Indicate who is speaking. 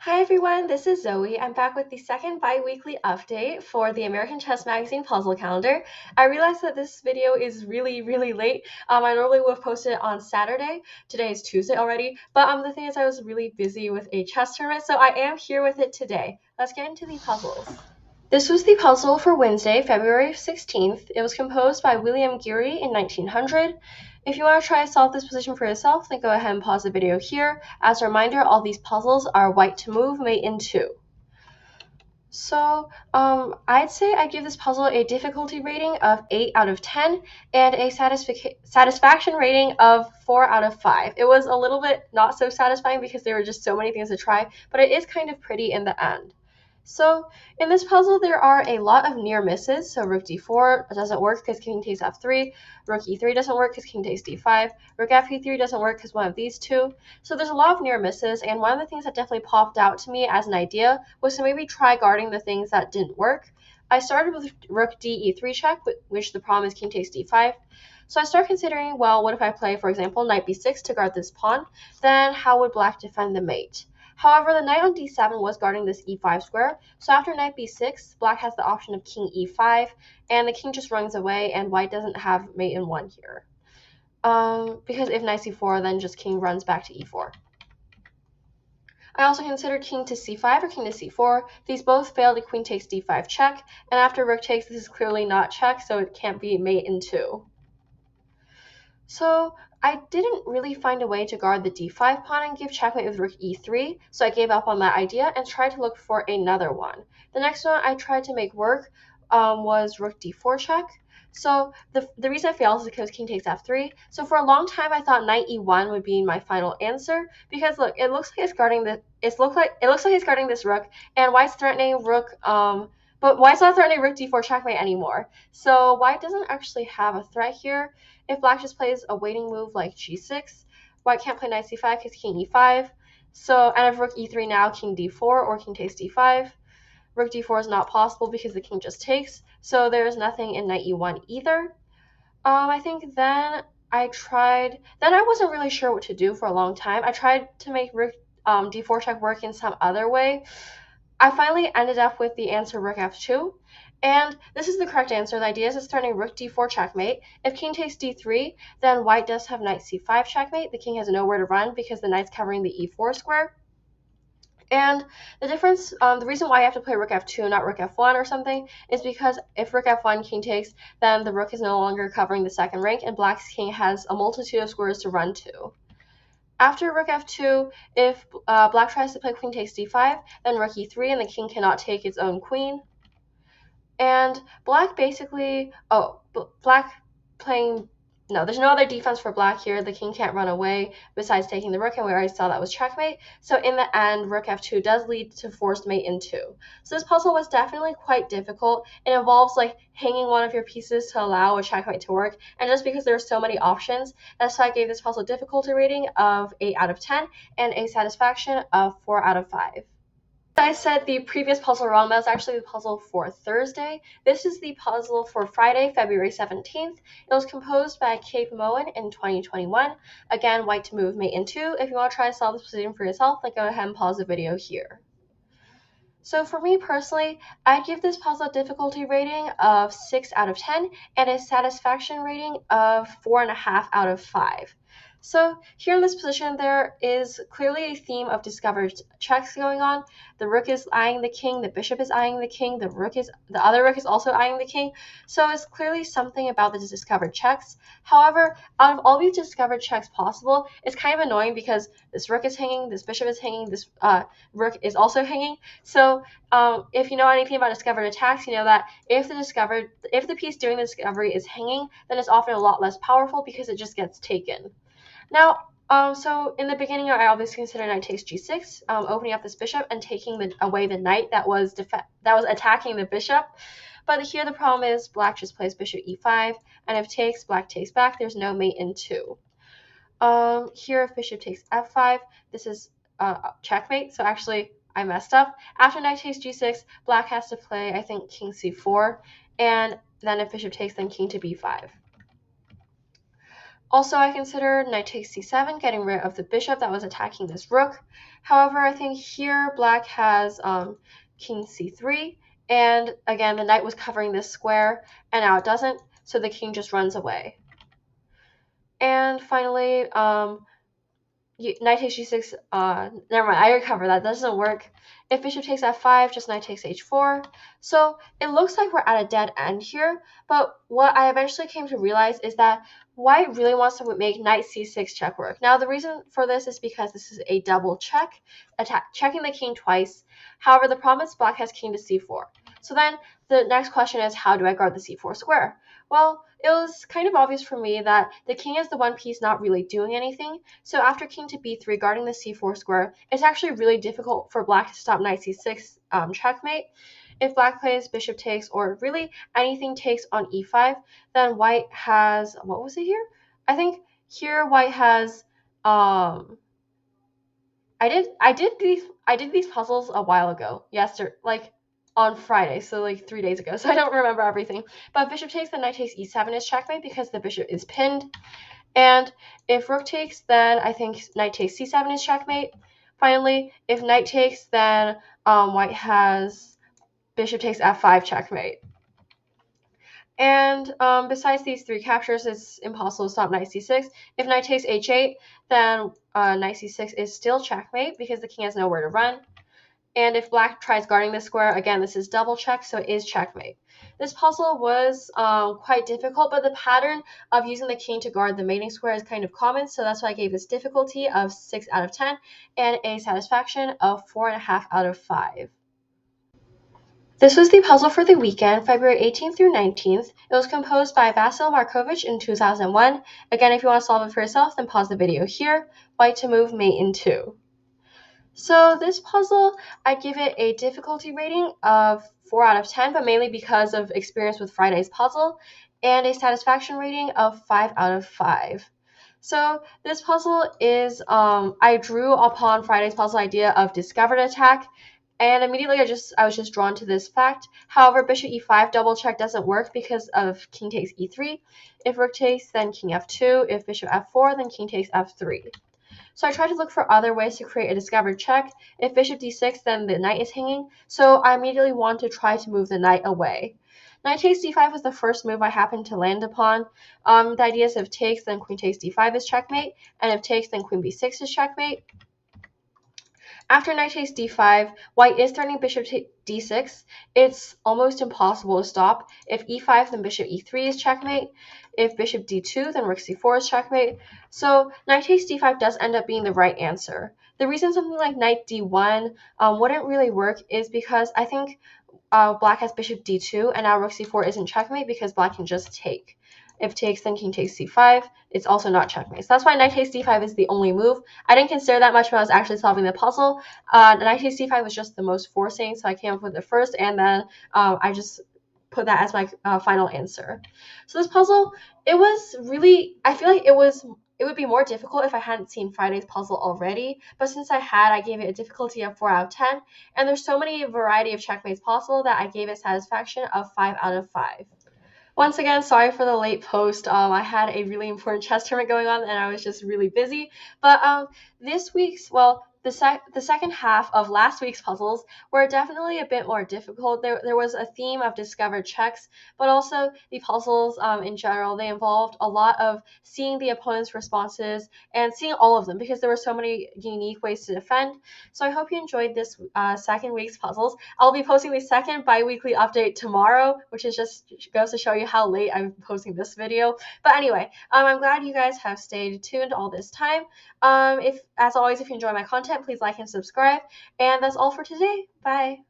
Speaker 1: Hi everyone, this is Zoe. I'm back with the second bi-weekly update for the American Chess Magazine puzzle calendar. I realized that this video is really late. I normally would have posted it on Saturday. Today is Tuesday already, but the thing is I was really busy with a chess tournament, so I am here with it today. Let's get into the puzzles. This was the puzzle for Wednesday, February 16th. It was composed by William Geary in 1900. If you want to try to solve this position for yourself, then go ahead and pause the video here. As a reminder, all these puzzles are white to move, mate in 2. So I'd say I give this puzzle a difficulty rating of 8 out of 10 and a satisfaction rating of 4 out of 5. It was a little bit not so satisfying because there were just so many things to try, but it is kind of pretty in the end. So in this puzzle, there are a lot of near misses. So rook d4 doesn't work because king takes f3. Rook e3 doesn't work because king takes d5. Rook fe3 doesn't work because one of these two. So there's a lot of near misses, and one of the things that definitely popped out to me as an idea was to maybe try guarding the things that didn't work. I started with rook d e3 check, which the problem is king takes d5. So I start considering, well, what if I play, for example, knight b6 to guard this pawn? Then how would black defend the mate? However, the knight on d7 was guarding this e5 square, so after knight b6, black has the option of king e5, and the king just runs away, and white doesn't have mate in 1 here. Because if knight c4, then just king runs back to e4. I also considered king to c5 or king to c4. These both failed to queen takes d5 check, and after rook takes, this is clearly not check, so it can't be mate in 2. So I didn't really find a way to guard the d5 pawn and give checkmate with rook e3, so I gave up on that idea and tried to look for another one. The next one I tried to make work was rook d4 check. So the reason I failed is because king takes f3. So for a long time I thought knight e1 would be my final answer because look, it looks like it's guarding this rook, and white's threatening rook but white's not threatening rook d4 checkmate anymore. So white doesn't actually have a threat here. If black just plays a waiting move like g6, white can't play knight c5 because king e5. So, and if rook e3 now, king d4 or king takes d5. Rook d4 is not possible because the king just takes, so there's nothing in knight e1 either. I think then I wasn't really sure what to do for a long time. I tried to make rook d4 check work in some other way. I finally ended up with the answer rook f2. And this is the correct answer. The idea is threatening rook d4 checkmate. If king takes d3, then white does have knight c5 checkmate. The king has nowhere to run because the knight's covering the e4 square. And the difference, the reason why I have to play rook f2 not rook f1 or something is because if rook f1 king takes, then the rook is no longer covering the second rank and black's king has a multitude of squares to run to. After rook f2, if black tries to play queen takes d5, then rook e3 and the king cannot take its own queen. And black basically, black playing, no, there's no other defense for black here. The king can't run away besides taking the rook, and we already saw that was checkmate. So in the end, rook f2 does lead to forced mate in 2. So this puzzle was definitely quite difficult. It involves like hanging one of your pieces to allow a checkmate to work. And just because there are so many options, that's why I gave this puzzle a difficulty rating of 8 out of 10 and a satisfaction of 4 out of 5. I said the previous puzzle wrong. That was actually the puzzle for Thursday. This is the puzzle for Friday, February 17th. It was composed by Cape Moen in 2021. Again, white to move mate in 2. If you want to try to solve this position for yourself, then go ahead and pause the video here. So for me personally, I'd give this puzzle a difficulty rating of 6 out of 10 and a satisfaction rating of 4.5 out of 5. So here in this position, there is clearly a theme of discovered checks going on. The rook is eyeing the king, the bishop is eyeing the king, the other rook is also eyeing the king. So it's clearly something about the discovered checks. However, out of all these discovered checks possible, it's kind of annoying because this rook is hanging, this bishop is hanging, this rook is also hanging. So if you know anything about discovered attacks, you know that if the piece doing the discovery is hanging, then it's often a lot less powerful because it just gets taken. Now, so in the beginning, I obviously considered knight takes g6, opening up this bishop and taking away the knight that was attacking the bishop. But here the problem is black just plays bishop e5, and if takes, black takes back. There's no mate in 2. Here, if bishop takes f5, this is checkmate. So actually, I messed up. After knight takes g6, black has to play, I think, king c4, and then if bishop takes, then king to b5. Also, I considered knight takes c7, getting rid of the bishop that was attacking this rook. However, I think here black has king c3, and again, the knight was covering this square, and now it doesn't, so the king just runs away. And finally, knight takes g6, never mind, I recover, that doesn't work. If bishop takes f5, just knight takes h4. So it looks like we're at a dead end here, but what I eventually came to realize is that white really wants to make knight c6 check work. Now the reason for this is because this is a double check, checking the king twice. However, the problem is black has king to c4. So then the next question is, how do I guard the c4 square? Well, it was kind of obvious for me that the king is the one piece not really doing anything, so after king to b3 guarding the c4 square, it's actually really difficult for black to stop knight c6 checkmate. If black plays bishop takes, or really anything takes on e5, then white has, what was it here? I think here white has, I did these puzzles a while ago, yesterday, like on Friday, so like 3 days ago, so I don't remember everything. But bishop takes, then knight takes e7 is checkmate because the bishop is pinned. And if rook takes, then I think knight takes c7 is checkmate. Finally, if knight takes, then white has bishop takes f5 checkmate. And besides these three captures, it's impossible to stop knight c6. If knight takes h8, then knight c6 is still checkmate because the king has nowhere to run. And if black tries guarding this square, again, this is double check, so it is checkmate. This puzzle was quite difficult, but the pattern of using the king to guard the mating square is kind of common, so that's why I gave this difficulty of 6 out of 10 and a satisfaction of 4.5 out of 5. This was the puzzle for the weekend, February 18th through 19th. It was composed by Vasil Markovich in 2001. Again, if you want to solve it for yourself, then pause the video here. White to move mate in 2. So this puzzle, I'd give it a difficulty rating of 4 out of 10, but mainly because of experience with Friday's puzzle, and a satisfaction rating of 5 out of 5. So this puzzle is, I drew upon Friday's puzzle idea of discovered attack, and immediately I was just drawn to this fact. However, bishop e5 double check doesn't work because of king takes e3. If rook takes, then king f2. If bishop f4, then king takes f3. So I tried to look for other ways to create a discovered check. If bishop d6, then the knight is hanging, so I immediately want to try to move the knight away. Knight takes d5 was the first move I happened to land upon. The idea is if takes, then queen takes d5 is checkmate, and if takes, then queen b6 is checkmate. After knight takes d5, white is threatening bishop d6. It's almost impossible to stop. If e5, then bishop e3 is checkmate. If bishop d2, then rook c4 is checkmate. So knight takes d5 does end up being the right answer. The reason something like knight d1 wouldn't really work is because I think black has bishop d2, and now rook c4 isn't checkmate because black can just take. If takes, then king takes c5. It's also not checkmate. So that's why knight takes d5 is the only move. I didn't consider that much when I was actually solving the puzzle. Knight takes d5 was just the most forcing, so I came up with it first, and then I just put that as my final answer. So this puzzle, it was really, I feel like it would be more difficult if I hadn't seen Friday's puzzle already, but since I had, I gave it a difficulty of 4 out of 10, and there's so many variety of checkmates possible that I gave it satisfaction of 5 out of 5. Once again, sorry for the late post. I had a really important chess tournament going on, and I was just really busy. But this week's, well, the second half of last week's puzzles were definitely a bit more difficult. There was a theme of discovered checks, but also the puzzles in general, they involved a lot of seeing the opponent's responses and seeing all of them because there were so many unique ways to defend. So I hope you enjoyed this second week's puzzles. I'll be posting the second bi-weekly update tomorrow, which is just goes to show you how late I'm posting this video. But anyway, I'm glad you guys have stayed tuned all this time. As always, if you enjoy my content, please like and subscribe. And that's all for today. Bye.